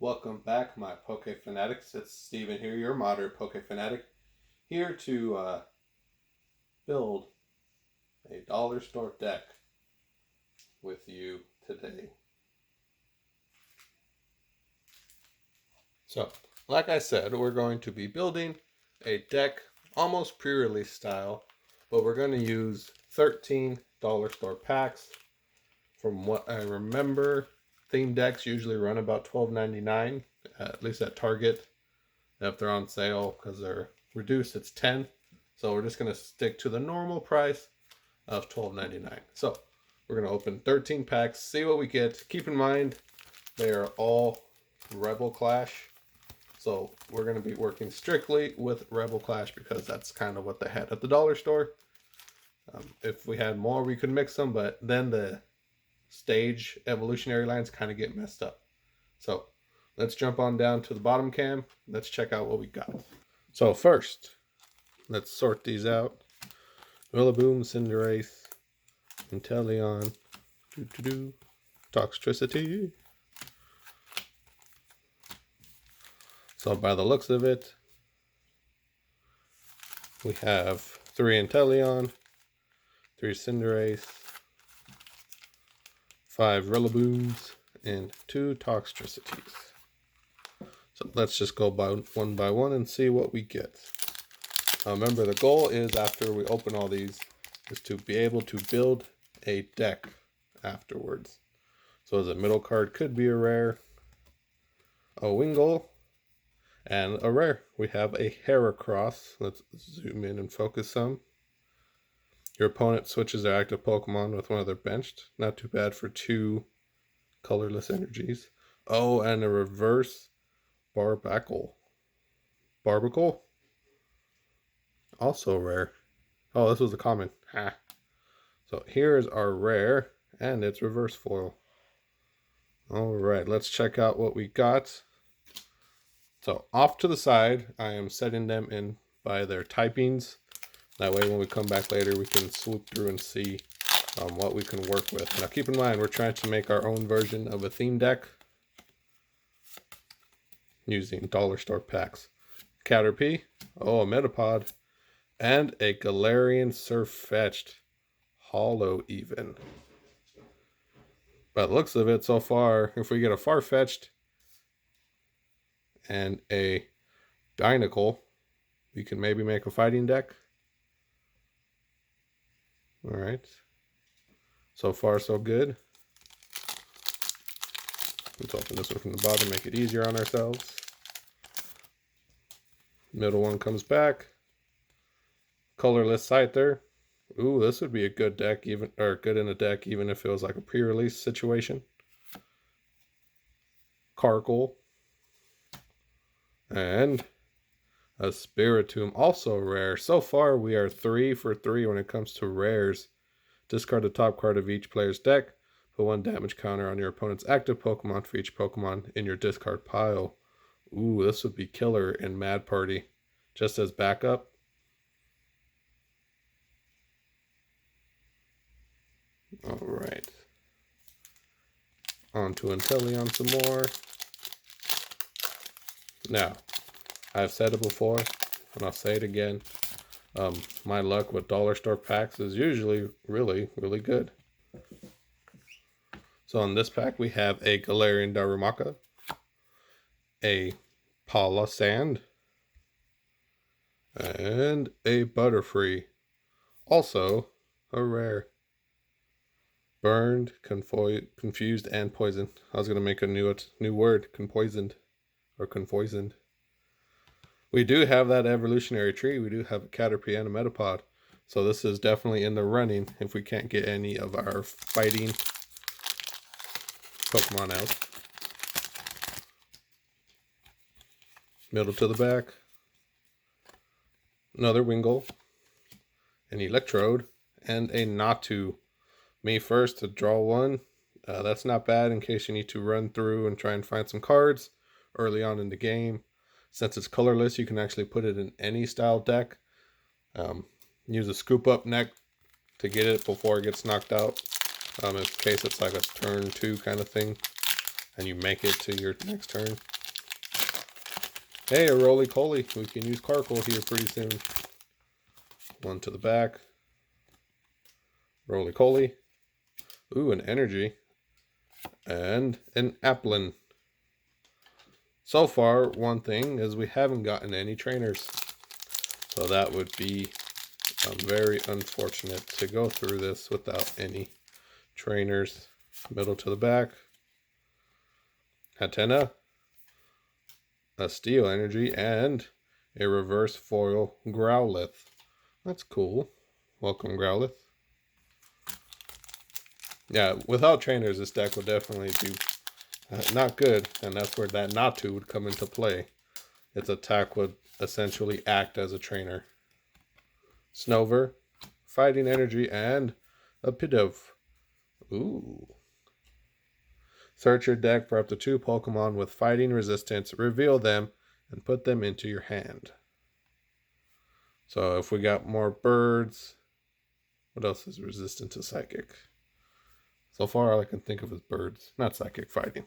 Welcome back, my Poke Fanatics. It's Steven here, your moderate Poke Fanatic, here to build a dollar store deck with you today. So, like I said, we're going to be building a deck almost pre-release style, but we're going to use 13 dollar store packs. From what I remember, theme decks usually run about $12.99, at least at Target. If they're on sale because they're reduced, it's 10. So we're just going to stick to the normal price of $12.99. So we're going to open 13 packs, see what we get. Keep in mind, they are all Rebel Clash. So we're going to be working strictly with Rebel Clash because that's kind of what they had at the dollar store. If we had more, we could mix them, but then the stage evolutionary lines kind of get messed up. So let's jump on down to the bottom cam. Let's check out what we got. So first, let's sort these out. Rillaboom, Cinderace, Inteleon, Toxtricity. So by the looks of it, we have 3 Inteleon, 3 Cinderace, 5 Rillabooms, and 2 Toxtricities. So let's just go one by one and see what we get. Remember, the goal is after we open all these is to be able to build a deck afterwards. So as a middle card could be a rare, a Wingull, and a rare. We have a Heracross. Let's zoom in and focus some. Your opponent switches their active Pokemon with one of their benched. Not too bad for 2 colorless energies. Oh, and a reverse Barbacle. Also rare. Oh, this was a common. Ha. So here's our rare, and it's reverse foil. Alright, let's check out what we got. So off to the side, I am setting them in by their typings. That way when we come back later, we can swoop through and see what we can work with. Now keep in mind, we're trying to make our own version of a theme deck using dollar store packs. Caterpie, a Metapod, and a Galarian Surfetched Holo even. By the looks of it so far, if we get a Farfetch'd and a Binacle, we can maybe make a fighting deck. Alright. So far, so good. Let's open this one from the bottom, make it easier on ourselves. Middle one comes back. Colorless Scyther. Ooh, this would be a good deck, good in a deck, even if it was like a pre-release situation. Carkle. And a Spiritomb, also rare. So far, we are 3 for 3 when it comes to rares. Discard the top card of each player's deck. Put 1 damage counter on your opponent's active Pokemon for each Pokemon in your discard pile. Ooh, this would be killer in Mad Party. Just as backup. Alright. On to Inteleon some more. Now, I've said it before, and I'll say it again. My luck with dollar store packs is usually really, really good. So in this pack, we have a Galarian Darumaka, a Palossand, and a Butterfree. Also, a rare. Burned, confused, and poisoned. I was going to make a new word, conpoisoned, or confoisoned. We do have that evolutionary tree. We do have a Caterpie and a Metapod. So this is definitely in the running if we can't get any of our fighting Pokemon out. Middle to the back. Another Wingull. An Electrode. And a Natu. Me first to draw 1. That's not bad in case you need to run through and try and find some cards early on in the game. Since it's colorless, you can actually put it in any style deck. Use a scoop up neck to get it before it gets knocked out. In case it's like a turn 2 kind of thing, and you make it to your next turn. Hey, a roly-poly. We can use Carkol here pretty soon. One to the back. Roly-poly. Ooh, an energy. And an Applin. So far, one thing is we haven't gotten any trainers. So that would be very unfortunate to go through this without any trainers. Middle to the back. Hatenna. A steel energy and a reverse foil Growlithe. That's cool. Welcome, Growlithe. Yeah, without trainers, this deck would definitely be not good, and that's where that Natu would come into play. Its attack would essentially act as a trainer. Snover, fighting energy, and a Pidove. Ooh. Search your deck for up to 2 Pokemon with fighting resistance, reveal them, and put them into your hand. So if we got more birds, what else is resistant to psychic? So far, all I can think of is birds, not psychic fighting.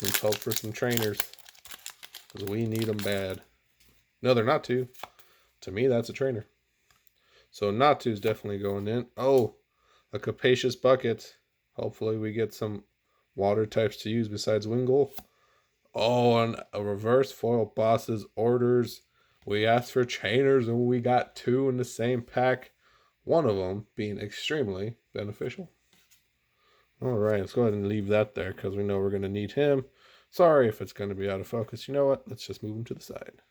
Let's hope for some trainers, because we need them bad. No, they're not two. To me, that's a trainer. So Natu's definitely going in. Oh, a Capacious Bucket. Hopefully we get some water types to use besides Wingull. Oh, and a reverse foil boss's orders. We asked for trainers and we got 2 in the same pack. One of them being extremely beneficial. Alright, let's go ahead and leave that there because we know we're going to need him. Sorry if it's going to be out of focus. You know what? Let's just move him to the side.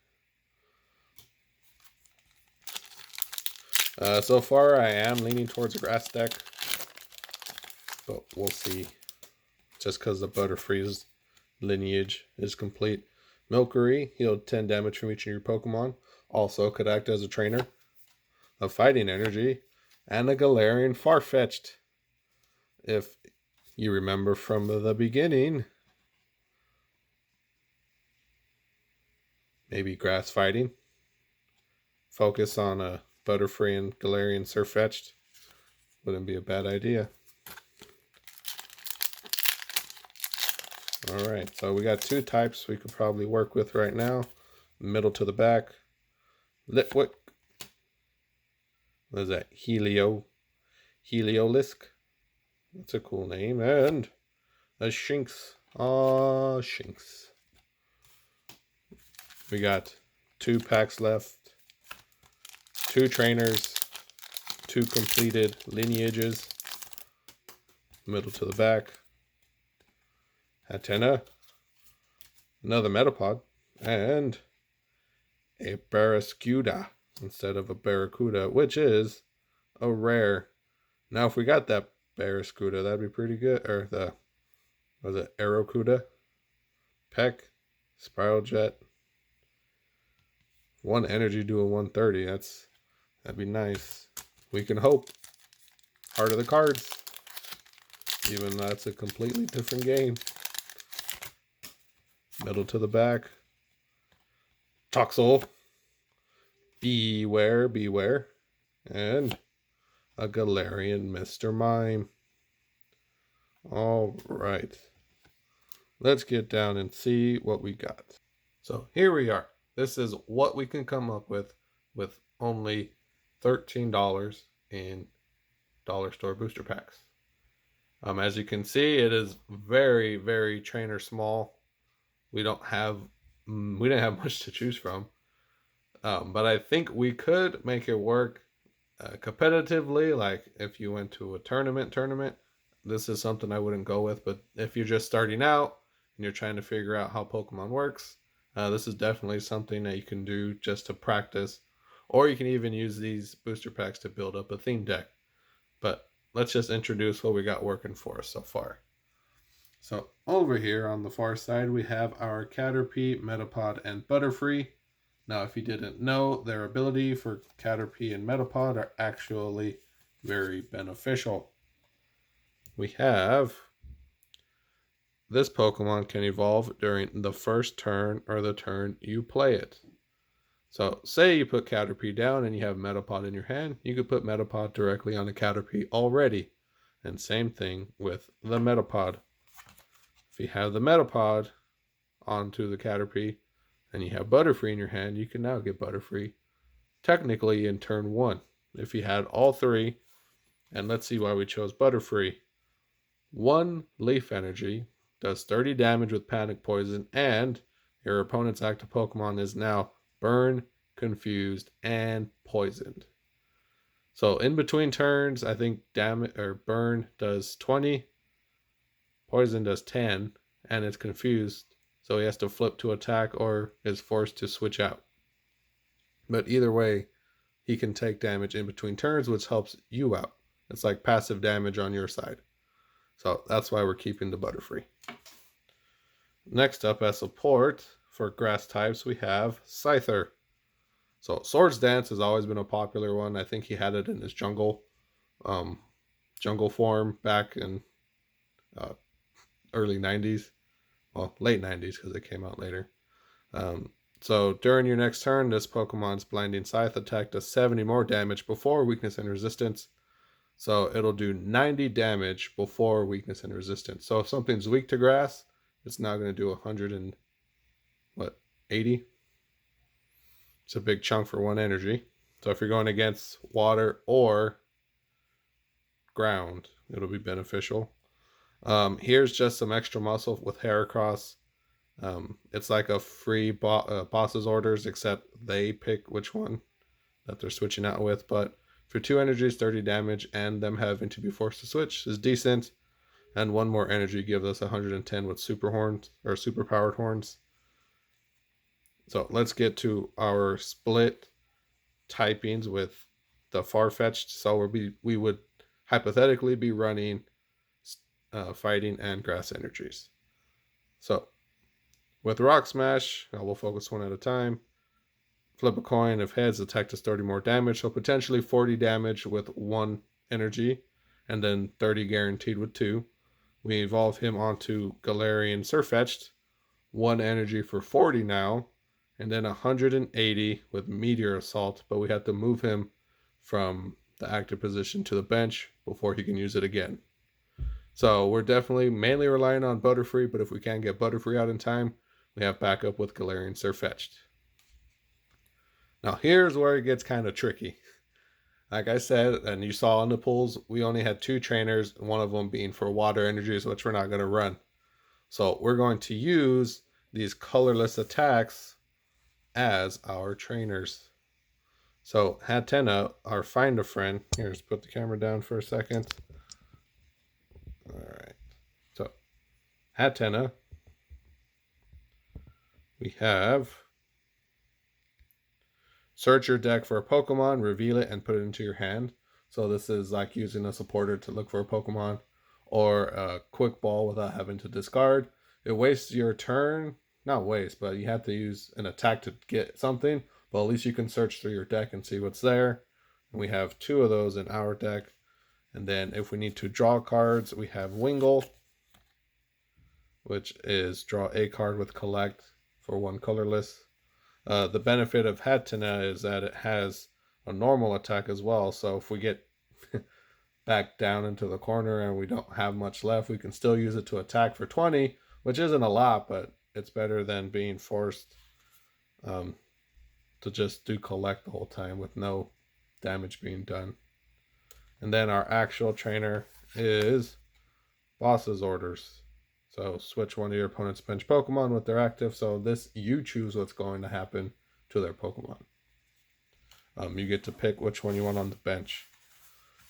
So far, I am leaning towards a grass deck. But we'll see. Just because the Butterfree's lineage is complete. Milcery, healed 10 damage from each of your Pokemon. Also could act as a trainer. A fighting energy. And a Galarian Farfetch'd. If you remember from the beginning. Maybe grass fighting. Focus on a Butterfree and Galarian Farfetch'd. Wouldn't be a bad idea. Alright, so we got 2 types we could probably work with right now. Middle to the back. Litwick. What is that? Heliolisk. That's a cool name. And a Shinx. Shinx. We got 2 packs left. 2 trainers. 2 completed lineages. Middle to the back. Hatenna. Another Metapod. And a Barraskewda instead of a Barracuda, which is a rare. Now, if we got that Barraskewda, that'd be pretty good. Or the, was it Aerocuda? Peck, Spiral Jet. 1 energy to a 130. That'd be nice. We can hope. Heart of the cards. Even though that's a completely different game. Middle to the back. Toxel. Beware. And a Galarian Mr. Mime. Alright. Let's get down and see what we got. So here we are. This is what we can come up with only $13 in dollar store booster packs. As you can see, it is very, very trainer small. We didn't have much to choose from. But I think we could make it work competitively. Like if you went to a tournament, this is something I wouldn't go with. But if you're just starting out and you're trying to figure out how Pokemon works, this is definitely something that you can do just to practice. Or you can even use these booster packs to build up a theme deck. But let's just introduce what we got working for us so far. So over here on the far side, we have our Caterpie, Metapod, and Butterfree. Now, if you didn't know, their ability for Caterpie and Metapod are actually very beneficial. We have this Pokemon can evolve during the first turn or the turn you play it. So say you put Caterpie down and you have Metapod in your hand, you could put Metapod directly on the Caterpie already. And same thing with the Metapod. If you have the Metapod onto the Caterpie and you have Butterfree in your hand, you can now get Butterfree technically in turn 1. If you had all 3, and let's see why we chose Butterfree. 1 Leaf Energy does 30 damage with Panic Poison, and your opponent's active Pokemon is now Burn, Confused, and Poisoned. So in between turns, I think Burn does 20, Poison does 10, and it's confused, so he has to flip to attack or is forced to switch out. But either way, he can take damage in between turns, which helps you out. It's like passive damage on your side. So that's why we're keeping the Butterfree. Next up as support for grass types, we have Scyther. So Swords Dance has always been a popular one. I think he had it in his jungle form back in early 90s. Well, late 90s because it came out later. So during your next turn, this Pokemon's Blinding Scythe attack does 70 more damage before weakness and resistance. So it'll do 90 damage before weakness and resistance. So if something's weak to grass, it's now going to do 80? It's a big chunk for 1 energy. So if you're going against water or ground, it'll be beneficial. Here's just some extra muscle with Heracross. It's like a free boss's orders, except they pick which one that they're switching out with. But for 2 energies, 30 damage, and them having to be forced to switch is decent. And 1 more energy gives us 110 with super horns or super powered horns. So let's get to our split typings with the Farfetch'd. So we would hypothetically be running fighting and grass energies. So with Rock Smash, we'll focus one at a time. Flip a coin. If heads, attack does 30 more damage. So potentially 40 damage with 1 energy, and then 30 guaranteed with 2. We evolve him onto Galarian Sirfetch'd. 1 energy for 40 now, and then 180 with Meteor Assault, but we have to move him from the active position to the bench before he can use it again. So we're definitely mainly relying on Butterfree, but if we can't get Butterfree out in time, we have backup with Galarian Sirfetch'd. Now here's where it gets kind of tricky. Like I said, and you saw in the pools, we only had 2 trainers, one of them being for water energies, which we're not going to run. So we're going to use these colorless attacks as our trainers. So Hatenna, our Find a Friend, here's put the camera down for a second. Alright, so Hatenna, we have search your deck for a Pokemon, reveal it, and put it into your hand. So this is like using a supporter to look for a Pokemon, or a quick ball without having to discard. It wastes your turn. Not waste, but you have to use an attack to get something. But at least you can search through your deck and see what's there. And we have 2 of those in our deck. And then if we need to draw cards, we have Wingull, which is draw a card with Collect for 1 colorless. The benefit of Hatenna is that it has a normal attack as well. So if we get back down into the corner and we don't have much left, we can still use it to attack for 20, which isn't a lot, but it's better than being forced to just do Collect the whole time with no damage being done. And then our actual trainer is Boss's Orders. So switch one of your opponent's bench Pokemon with their active. So this, you choose what's going to happen to their Pokemon. You get to pick which one you want on the bench.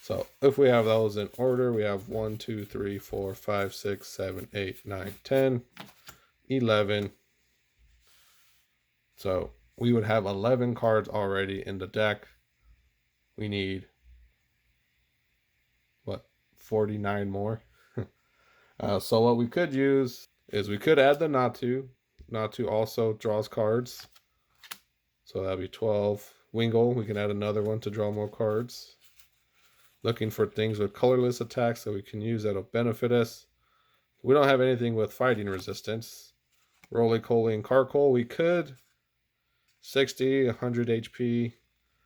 So if we have those in order, we have 1, 2, 3, 4, 5, 6, 7, 8, 9, 10, 11. So we would have 11 cards already in the deck. We need, 49 more? So what we could use is we could add the Natu. Natu also draws cards. So that'd be 12. Wingull, we can add another one to draw more cards. Looking for things with colorless attacks that we can use that'll benefit us. We don't have anything with fighting resistance. Roly-Poly and Carkol, we could. 60, 100 HP.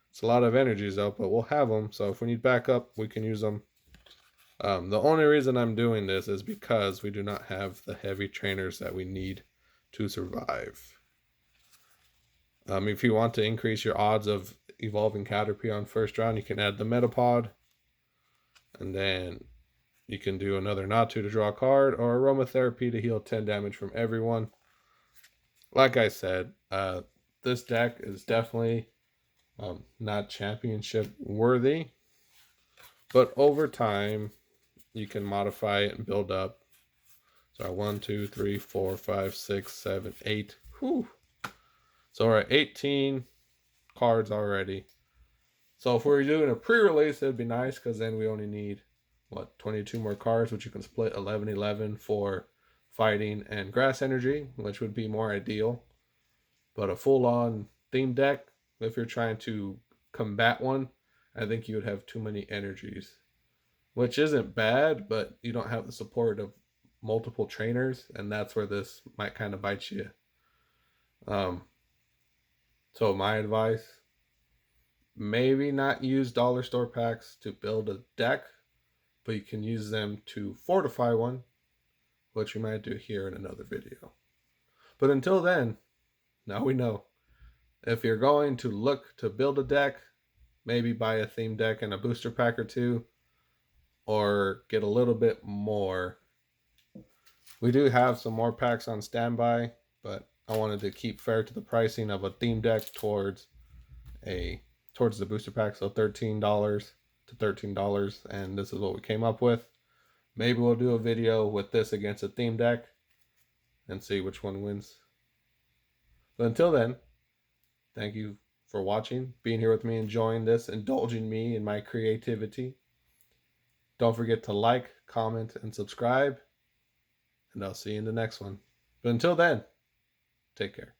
It's a lot of energies though, but we'll have them. So if we need backup, we can use them. The only reason I'm doing this is because we do not have the heavy trainers that we need to survive. If you want to increase your odds of evolving Caterpie on first round, you can add the Metapod. And then you can do another Natu to draw a card, or Aromatherapy to heal 10 damage from everyone. Like I said, this deck is definitely not championship worthy. But over time, you can modify it and build up. So 1, 2, 3, 4, 5, 6, 7, 8. Whew. So we're at 18 cards already. So if we're doing a pre-release, it'd be nice because then we only need, 22 more cards, which you can split 11-11 for fighting and grass energy, which would be more ideal. But a full-on theme deck, if you're trying to combat one, I think you would have too many energies. Which isn't bad, but you don't have the support of multiple trainers, and that's where this might kind of bite you. So my advice, maybe not use dollar store packs to build a deck, but you can use them to fortify one, which we might do here in another video. But until then, now we know. If you're going to look to build a deck, maybe buy a theme deck and a booster pack or two, or get a little bit more. We do have some more packs on standby, but I wanted to keep fair to the pricing of a theme deck towards the booster pack. So $13 to $13, and this is what we came up with. Maybe we'll do a video with this against a theme deck and see which one wins. But until then, thank you for watching, being here with me, enjoying this, indulging me in my creativity. Don't forget to like, comment, and subscribe. And I'll see you in the next one. But until then, take care.